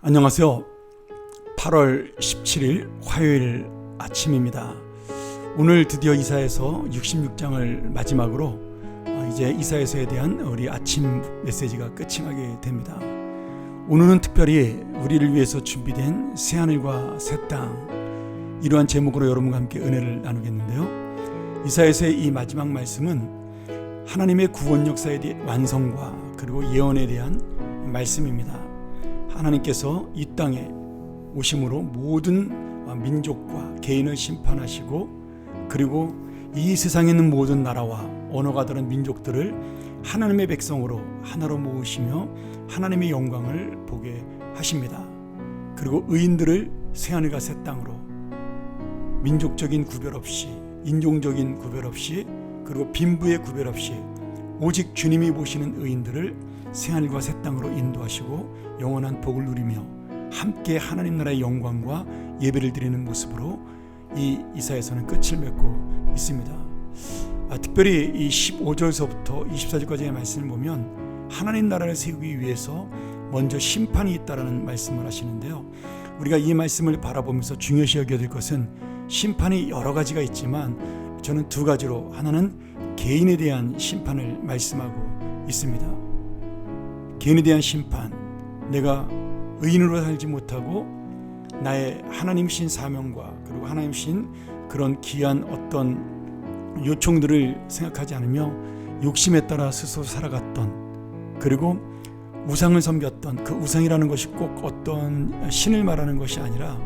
안녕하세요. 8월 17일 화요일 아침입니다. 오늘 드디어 이사야서 66장을 마지막으로 이제 이사야서에 대한 우리 아침 메시지가 끝이 나게 됩니다. 오늘은 특별히 우리를 위해서 준비된 새하늘과 새 땅, 이러한 제목으로 여러분과 함께 은혜를 나누겠는데요. 이사야서의 이 마지막 말씀은 하나님의 구원 역사에 대한 완성과 그리고 예언에 대한 말씀입니다. 하나님께서 이 땅에 오심으로 모든 민족과 개인을 심판하시고, 그리고 이 세상에 있는 모든 나라와 언어가 다른 민족들을 하나님의 백성으로 하나로 모으시며 하나님의 영광을 보게 하십니다. 그리고 의인들을 새하늘과 새 땅으로 민족적인 구별 없이, 인종적인 구별 없이, 그리고 빈부의 구별 없이 오직 주님이 보시는 의인들을 새하늘과 새 땅으로 인도하시고 영원한 복을 누리며 함께 하나님 나라의 영광과 예배를 드리는 모습으로 이 이사야서는 끝을 맺고 있습니다. 특별히 이 15절서부터 24절까지의 말씀을 보면 하나님 나라를 세우기 위해서 먼저 심판이 있다라는 말씀을 하시는데요. 우리가 이 말씀을 바라보면서 중요시 여겨야 될 것은 심판이 여러 가지가 있지만 저는 두 가지로, 하나는 개인에 대한 심판을 말씀하고 있습니다. 개인에 대한 심판, 내가 의인으로 살지 못하고 나의 하나님이신 사명과 그리고 하나님이신 그런 귀한 어떤 요청들을 생각하지 않으며 욕심에 따라 스스로 살아갔던, 그리고 우상을 섬겼던, 그 우상이라는 것이 꼭 어떤 신을 말하는 것이 아니라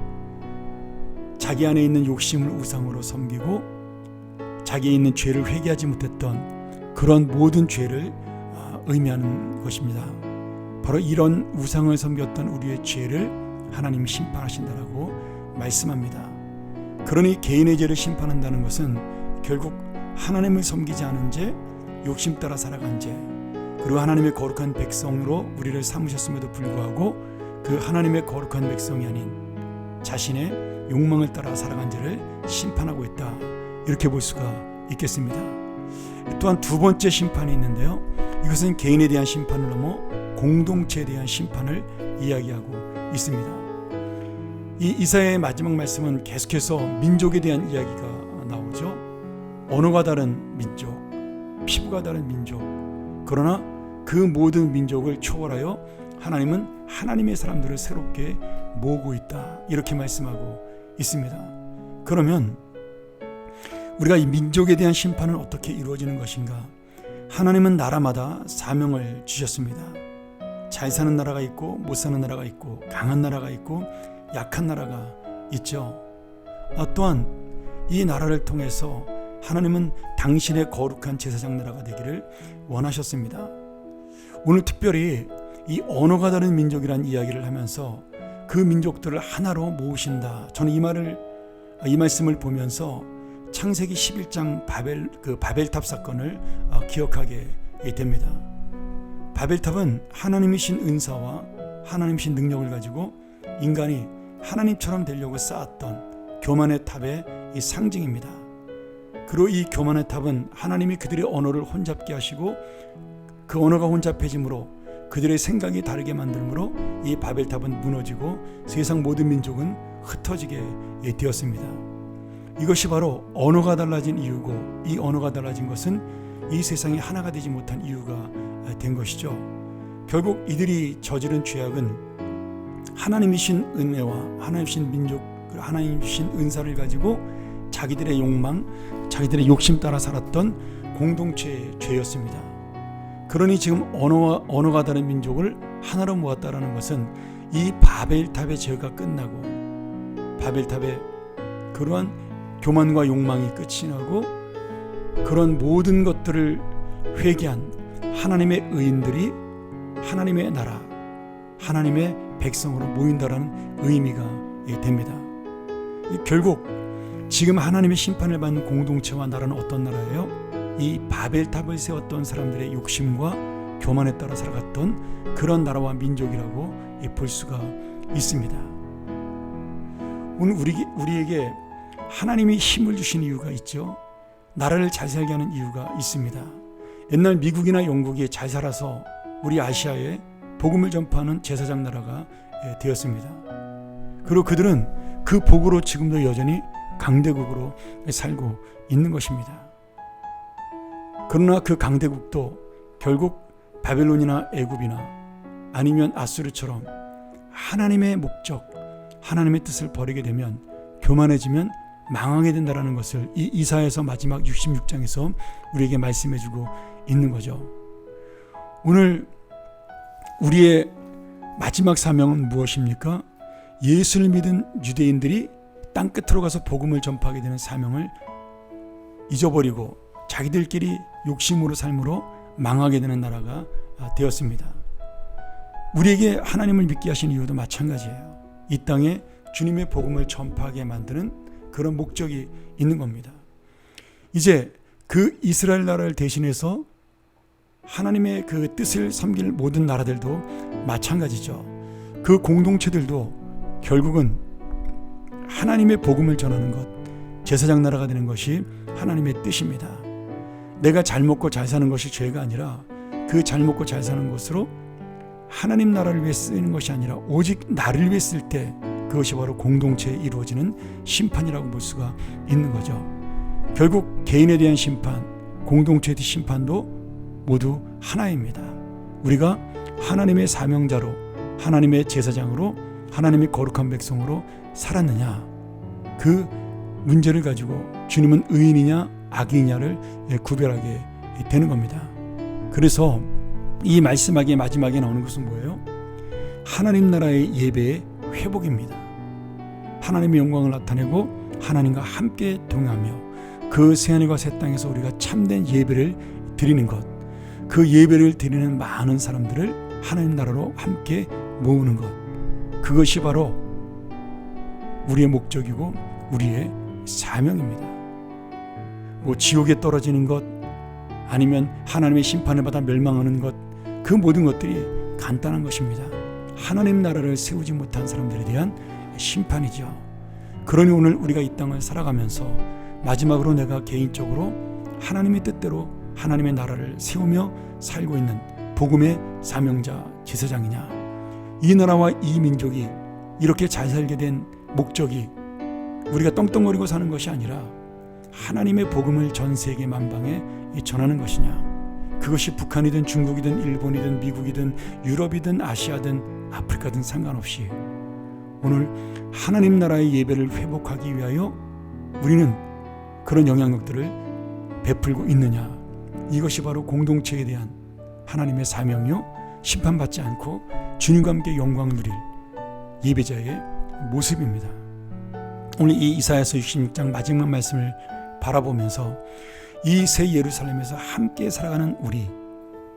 자기 안에 있는 욕심을 우상으로 섬기고 자기에 있는 죄를 회개하지 못했던 그런 모든 죄를 의미하는 것입니다. 바로 이런 우상을 섬겼던 우리의 죄를 하나님이 심판하신다라고 말씀합니다. 그러니 개인의 죄를 심판한다는 것은 결국 하나님을 섬기지 않은 죄, 욕심 따라 살아간 죄, 그리고 하나님의 거룩한 백성으로 우리를 삼으셨음에도 불구하고 그 하나님의 거룩한 백성이 아닌 자신의 욕망을 따라 살아간 죄를 심판하고 있다, 이렇게 볼 수가 있겠습니다. 또한 두 번째 심판이 있는데요. 이것은 개인에 대한 심판을 넘어 공동체에 대한 심판을 이야기하고 있습니다. 이 이사야의 마지막 말씀은 계속해서 민족에 대한 이야기가 나오죠. 언어가 다른 민족, 피부가 다른 민족, 그러나 그 모든 민족을 초월하여 하나님은 하나님의 사람들을 새롭게 모으고 있다, 이렇게 말씀하고 있습니다. 그러면 우리가 이 민족에 대한 심판은 어떻게 이루어지는 것인가? 하나님은 나라마다 사명을 주셨습니다. 잘 사는 나라가 있고 못 사는 나라가 있고, 강한 나라가 있고 약한 나라가 있죠. 또한 이 나라를 통해서 하나님은 당신의 거룩한 제사장 나라가 되기를 원하셨습니다. 오늘 특별히 이 언어가 다른 민족이라는 이야기를 하면서 그 민족들을 하나로 모으신다. 저는 이 말씀을 보면서 창세기 11장 바벨탑 사건을 기억하게 됩니다. 바벨탑은 하나님이신 은사와 하나님이신 능력을 가지고 인간이 하나님처럼 되려고 쌓았던 교만의 탑의 이 상징입니다. 그리고 이 교만의 탑은 하나님이 그들의 언어를 혼잡게 하시고 그 언어가 혼잡해짐으로 그들의 생각이 다르게 만들므로 이 바벨탑은 무너지고 세상 모든 민족은 흩어지게 되었습니다. 이것이 바로 언어가 달라진 이유고, 이 언어가 달라진 것은 이 세상이 하나가 되지 못한 이유가 된 것이죠. 결국 이들이 저지른 죄악은 하나님이신 은혜와 하나님이신 민족, 하나님이신 은사를 가지고 자기들의 욕망, 자기들의 욕심 따라 살았던 공동체의 죄였습니다. 그러니 지금 언어가 다른 민족을 하나로 모았다라는 것은 이 바벨탑의 죄가 끝나고, 바벨탑의 그러한 교만과 욕망이 끝이 나고, 그런 모든 것들을 회개한 하나님의 의인들이 하나님의 나라, 하나님의 백성으로 모인다라는 의미가 됩니다. 결국 지금 하나님의 심판을 받는 공동체와 나라는 어떤 나라예요? 이 바벨탑을 세웠던 사람들의 욕심과 교만에 따라 살아갔던 그런 나라와 민족이라고 볼 수가 있습니다. 오늘 우리에게 하나님이 힘을 주신 이유가 있죠. 나라를 잘 살게 하는 이유가 있습니다. 옛날 미국이나 영국이 잘 살아서 우리 아시아에 복음을 전파하는 제사장 나라가 되었습니다. 그리고 그들은 그 복으로 지금도 여전히 강대국으로 살고 있는 것입니다. 그러나 그 강대국도 결국 바벨론이나 애굽이나 아니면 아수르처럼 하나님의 목적, 하나님의 뜻을 버리게 되면, 교만해지면 망하게 된다는 것을 이 이사야서 마지막 66장에서 우리에게 말씀해주고 있는 거죠. 오늘 우리의 마지막 사명은 무엇입니까? 예수를 믿은 유대인들이 땅끝으로 가서 복음을 전파하게 되는 사명을 잊어버리고 자기들끼리 욕심으로 삶으로 망하게 되는 나라가 되었습니다. 우리에게 하나님을 믿게 하신 이유도 마찬가지예요. 이 땅에 주님의 복음을 전파하게 만드는 그런 목적이 있는 겁니다. 이제 그 이스라엘 나라를 대신해서 하나님의 그 뜻을 섬길 모든 나라들도 마찬가지죠. 그 공동체들도 결국은 하나님의 복음을 전하는 것, 제사장 나라가 되는 것이 하나님의 뜻입니다. 내가 잘 먹고 잘 사는 것이 죄가 아니라 그 잘 먹고 잘 사는 것으로 하나님 나라를 위해 쓰이는 것이 아니라 오직 나를 위해 쓸 때 그것이 바로 공동체에 이루어지는 심판이라고 볼 수가 있는 거죠. 결국 개인에 대한 심판, 공동체에 대한 심판도 모두 하나입니다. 우리가 하나님의 사명자로, 하나님의 제사장으로, 하나님의 거룩한 백성으로 살았느냐, 그 문제를 가지고 주님은 의인이냐 악인이냐를 구별하게 되는 겁니다. 그래서 이 말씀하기의 마지막에 나오는 것은 뭐예요? 하나님 나라의 예배의 회복입니다. 하나님의 영광을 나타내고 하나님과 함께 동행하며 그 새하늘과 새 땅에서 우리가 참된 예배를 드리는 것, 그 예배를 드리는 많은 사람들을 하나님 나라로 함께 모으는 것, 그것이 바로 우리의 목적이고 우리의 사명입니다. 뭐 지옥에 떨어지는 것, 아니면 하나님의 심판을 받아 멸망하는 것, 그 모든 것들이 간단한 것입니다. 하나님 나라를 세우지 못한 사람들에 대한 심판이죠. 그러니 오늘 우리가 이 땅을 살아가면서 마지막으로 내가 개인적으로 하나님의 뜻대로 하나님의 나라를 세우며 살고 있는 복음의 사명자, 제사장이냐, 이 나라와 이 민족이 이렇게 잘 살게 된 목적이 우리가 떵떵거리고 사는 것이 아니라 하나님의 복음을 전 세계 만방에 전하는 것이냐, 그것이 북한이든 중국이든 일본이든 미국이든 유럽이든 아시아든 아프리카든 상관없이 오늘 하나님 나라의 예배를 회복하기 위하여 우리는 그런 영향력들을 베풀고 있느냐, 이것이 바로 공동체에 대한 하나님의 사명이요, 심판받지 않고 주님과 함께 영광을 누릴 예배자의 모습입니다. 오늘 이 이사야서 66장 마지막 말씀을 바라보면서 이 새 예루살렘에서 함께 살아가는 우리,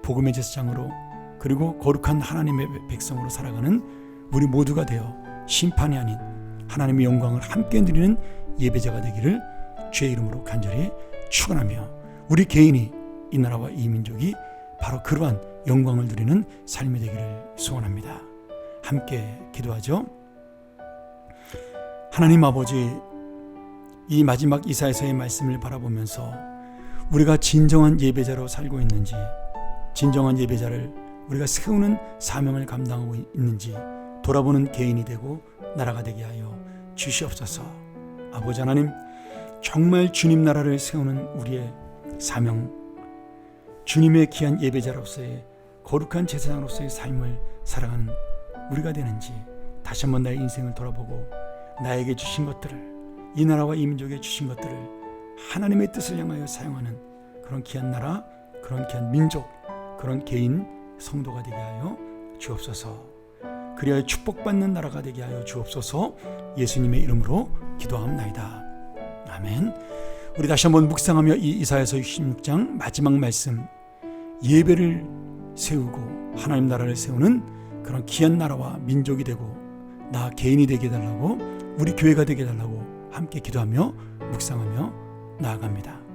복음의 제사장으로 그리고 거룩한 하나님의 백성으로 살아가는 우리 모두가 되어 심판이 아닌 하나님의 영광을 함께 누리는 예배자가 되기를 주의 이름으로 간절히 축원하며, 우리 개인이 이 나라와 이 민족이 바로 그러한 영광을 누리는 삶이 되기를 소원합니다. 함께 기도하죠. 하나님 아버지, 이 마지막 이사야서의 말씀을 바라보면서 우리가 진정한 예배자로 살고 있는지, 진정한 예배자를 우리가 세우는 사명을 감당하고 있는지 돌아보는 개인이 되고 나라가 되게 하여 주시옵소서. 아버지 하나님, 정말 주님 나라를 세우는 우리의 사명, 주님의 귀한 예배자로서의 거룩한 제사장으로서의 삶을 살아가는 우리가 되는지 다시 한번 나의 인생을 돌아보고 나에게 주신 것들을, 이 나라와 이 민족에 주신 것들을 하나님의 뜻을 향하여 사용하는 그런 귀한 나라, 그런 귀한 민족, 그런 개인 성도가 되게 하여 주옵소서. 그리하여 축복받는 나라가 되게 하여 주옵소서. 예수님의 이름으로 기도합나이다. 아멘. 우리 다시 한번 묵상하며 이 이사야서 66장 마지막 말씀, 예배를 세우고 하나님 나라를 세우는 그런 귀한 나라와 민족이 되고 나 개인이 되게 해달라고, 우리 교회가 되게 해달라고 함께 기도하며 묵상하며 나아갑니다.